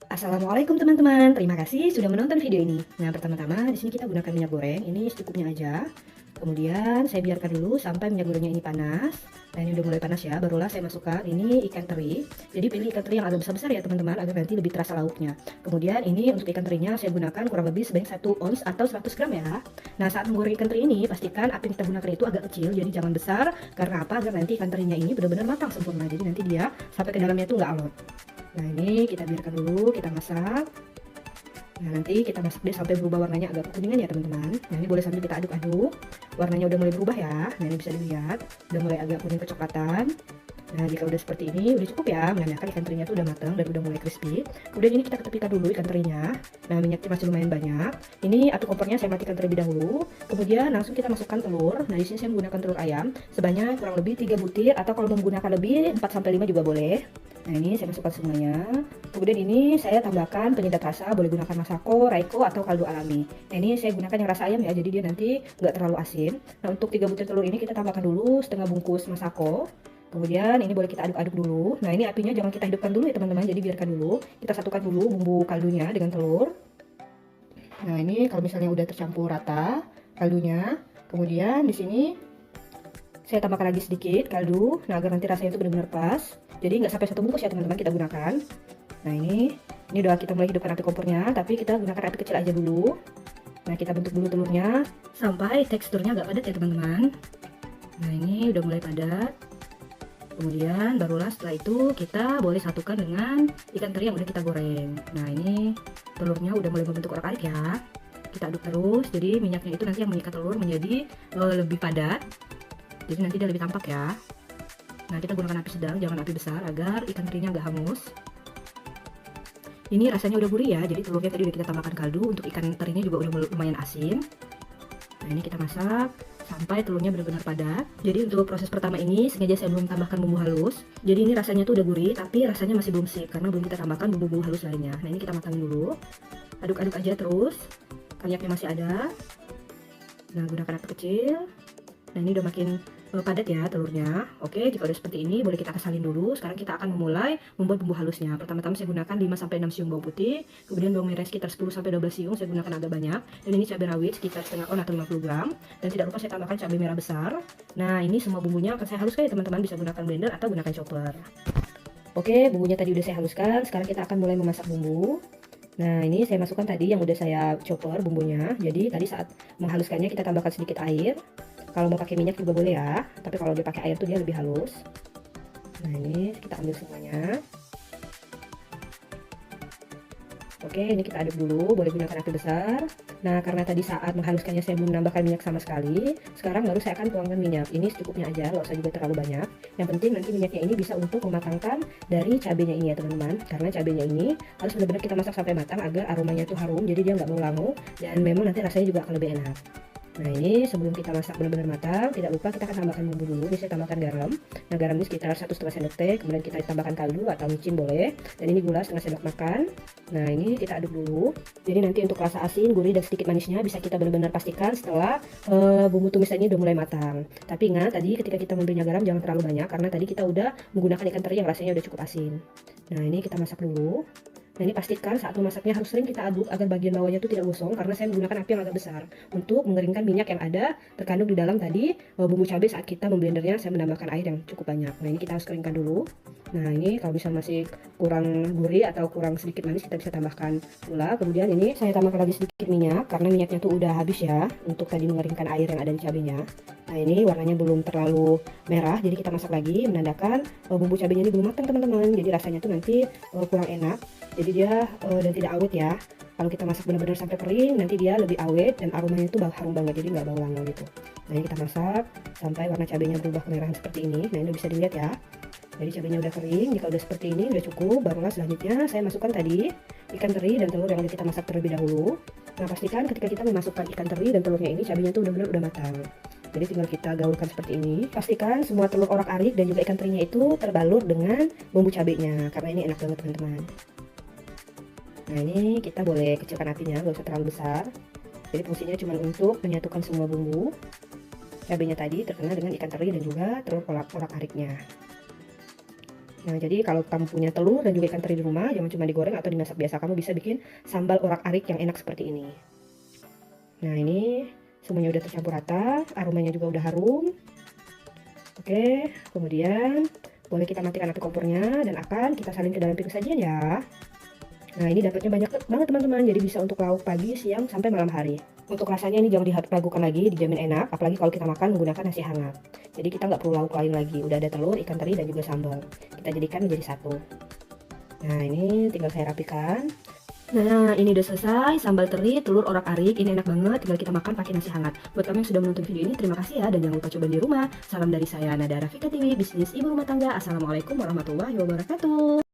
Assalamualaikum teman-teman, terima kasih sudah menonton video ini. Nah, pertama-tama di sini kita gunakan minyak goreng, ini secukupnya aja. Kemudian saya biarkan dulu sampai minyak gorengnya ini panas. Nah, ini udah mulai panas ya, barulah saya masukkan ini ikan teri. Jadi pilih ikan teri yang agak besar-besar ya teman-teman, agar nanti lebih terasa lauknya. Kemudian ini untuk ikan terinya saya gunakan kurang lebih sebanyak 1 ons atau 100 gram ya. Nah, saat menggoreng ikan teri ini, pastikan api yang kita gunakan itu agak kecil, jadi jangan besar. Karena apa? Agar nanti ikan terinya ini benar-benar matang sempurna, jadi nanti dia sampai ke dalamnya itu nggak alot. Nah, ini kita biarkan dulu, kita masak. Nah, nanti kita masak deh sampai berubah warnanya agak kekuningan ya teman-teman. Nah, ini boleh sambil kita aduk-aduk. Warnanya udah mulai berubah ya. Nah, ini bisa dilihat udah mulai agak kuning kecoklatan. Nah, jika udah seperti ini udah cukup ya, menandakan ikan terinya tuh udah matang dan udah mulai crispy. Kemudian ini kita ketepikan dulu ikan terinya. Nah, minyaknya masih lumayan banyak. Ini api kompornya saya matikan terlebih dahulu. Kemudian langsung kita masukkan telur. Nah, di sini saya menggunakan telur ayam sebanyak kurang lebih 3 butir, atau kalau menggunakan lebih 4 sampai 5 juga boleh. Nah, ini saya masukkan semuanya. Kemudian ini saya tambahkan penyedap rasa, boleh gunakan masako, raiko, atau kaldu alami. Nah, ini saya gunakan yang rasa ayam ya, jadi dia nanti nggak terlalu asin. Nah, untuk 3 butir telur ini kita tambahkan dulu setengah bungkus masako. Kemudian ini boleh kita aduk-aduk dulu. Nah, ini apinya jangan kita hidupkan dulu ya teman-teman, jadi biarkan dulu. Kita satukan dulu bumbu kaldunya dengan telur. Nah, ini kalau misalnya udah tercampur rata kaldunya, kemudian di sini saya tambahkan lagi sedikit kaldu, nah agar nanti rasanya itu benar-benar pas. Jadi nggak sampai 1 bungkus ya teman-teman kita gunakan. Nah, ini udah kita mulai hidupkan api kompornya, tapi kita gunakan api kecil aja dulu. Nah, kita bentuk dulu telurnya sampai teksturnya agak padat ya teman-teman. Nah, ini udah mulai padat. Kemudian barulah setelah itu kita boleh satukan dengan ikan teri yang udah kita goreng. Nah, ini telurnya udah mulai membentuk orak-arik ya. Kita aduk terus, jadi minyaknya itu nanti yang mengikat telur menjadi lebih padat. Jadi nanti dia lebih tampak ya. Nah, kita gunakan api sedang, jangan api besar agar ikan terinya nggak hangus. Ini rasanya udah gurih ya, jadi telurnya tadi udah kita tambahkan kaldu, untuk ikan terinya juga udah lumayan asin. Nah, ini kita masak sampai telurnya benar-benar padat. Jadi untuk proses pertama ini sengaja saya belum tambahkan bumbu halus. Jadi ini rasanya tuh udah gurih, tapi rasanya masih belum sip karena belum kita tambahkan bumbu-bumbu halus lainnya. Nah, ini kita matangin dulu. Aduk-aduk aja terus. Minyaknya masih ada. Nah, gunakan api kecil. Nah, ini udah makin padat ya telurnya. Oke, jika udah seperti ini boleh kita kesalin dulu. Sekarang kita akan memulai membuat bumbu halusnya. Pertama-tama saya gunakan 5 sampai 6 siung bawang putih, kemudian bawang merah sekitar 10 sampai 12 siung, saya gunakan agak banyak. Dan ini cabai rawit sekitar setengah on atau 50 gram. Dan tidak lupa saya tambahkan cabai merah besar. Nah, ini semua bumbunya akan saya haluskan ya teman-teman, bisa gunakan blender atau gunakan chopper. Oke, bumbunya tadi udah saya haluskan. Sekarang kita akan mulai memasak bumbu. Nah, ini saya masukkan tadi yang udah saya chopper bumbunya. Jadi tadi saat menghaluskannya kita tambahkan sedikit air. Kalau mau pakai minyak juga boleh ya, tapi kalau dia pakai air tuh dia lebih halus. Nah, ini kita ambil semuanya. Oke, ini kita aduk dulu, boleh gunakan api besar. Nah, karena tadi saat menghaluskannya saya belum menambahkan minyak sama sekali, sekarang baru saya akan tuangkan minyak. Ini secukupnya aja, nggak usah juga terlalu banyak. Yang penting nanti minyaknya ini bisa untuk mematangkan dari cabenya ini ya teman-teman. Karena cabenya ini harus benar-benar kita masak sampai matang agar aromanya itu harum, jadi dia nggak melangu dan memang nanti rasanya juga akan lebih enak. Nah, ini sebelum kita masak benar-benar matang, tidak lupa kita akan tambahkan bumbu dulu. Ini saya tambahkan garam. Nah, garam ini sekitar 1,5 sendok teh. Kemudian kita tambahkan kaldu atau micin boleh. Dan ini gula setengah sendok makan. Nah, ini kita aduk dulu. Jadi nanti untuk rasa asin, gurih, dan sedikit manisnya bisa kita benar-benar pastikan setelah bumbu tumisan ini udah mulai matang. Tapi ingat tadi ketika kita memberinya garam jangan terlalu banyak karena tadi kita udah menggunakan ikan teri yang rasanya udah cukup asin. Nah, ini kita masak dulu. Nah, ini pastikan saat memasaknya harus sering kita aduk agar bagian bawahnya itu tidak gosong karena saya menggunakan api yang agak besar untuk mengeringkan minyak yang ada terkandung di dalam tadi bumbu cabai. Saat kita memblendernya saya menambahkan air yang cukup banyak. Nah, ini kita harus keringkan dulu. Nah, ini kalau bisa masih kurang gurih atau kurang sedikit manis kita bisa tambahkan gula. Kemudian ini saya tambahkan lagi sedikit minyak karena minyaknya tuh udah habis ya untuk tadi mengeringkan air yang ada di cabainya. Nah, ini warnanya belum terlalu merah, jadi kita masak lagi menandakan bumbu cabainya ini belum matang teman-teman. Jadi rasanya tuh nanti kurang enak. Jadi dia dan tidak awet ya. Kalau kita masak benar-benar sampai kering, nanti dia lebih awet dan aromanya itu harum banget, jadi nggak bau lama gitu. Nah, ini kita masak sampai warna cabenya berubah kemerahan seperti ini. Nah, ini bisa dilihat ya. Jadi cabenya udah kering. Jika udah seperti ini udah cukup, barulah selanjutnya saya masukkan tadi ikan teri dan telur yang udah kita masak terlebih dahulu. Nah, pastikan ketika kita memasukkan ikan teri dan telurnya ini cabenya tuh benar-benar udah matang. Jadi tinggal kita gaulkan seperti ini. Pastikan semua telur orak-arik dan juga ikan terinya itu terbalur dengan bumbu cabenya karena ini enak banget teman-teman. Nah, ini kita boleh kecilkan apinya, nggak usah terlalu besar. Jadi fungsinya cuma untuk menyatukan semua bumbu cabenya tadi terkena dengan ikan teri dan juga telur orak-ariknya. Nah, jadi kalau kamu punya telur dan juga ikan teri di rumah, jangan cuma digoreng atau dimasak biasa, kamu bisa bikin sambal orak-arik yang enak seperti ini. Nah, ini semuanya udah tercampur rata, aromanya juga udah harum. Oke, kemudian boleh kita matikan api kompornya dan akan kita salin ke dalam piring sajian ya. Nah, ini dapatnya banyak banget teman-teman, jadi bisa untuk lauk pagi, siang, sampai malam hari. Untuk rasanya ini jangan diragukan lagi, dijamin enak, apalagi kalau kita makan menggunakan nasi hangat. Jadi kita nggak perlu lauk lain lagi, udah ada telur, ikan teri, dan juga sambal. Kita jadikan menjadi satu. Nah, ini tinggal saya rapikan. Nah, ini udah selesai, sambal teri, telur orak-arik, ini enak banget, tinggal kita makan pakai nasi hangat. Buat kamu yang sudah menonton video ini, terima kasih ya, dan jangan lupa coba di rumah. Salam dari saya, Nada Rafika TV, bisnis ibu rumah tangga. Assalamualaikum warahmatullahi wabarakatuh.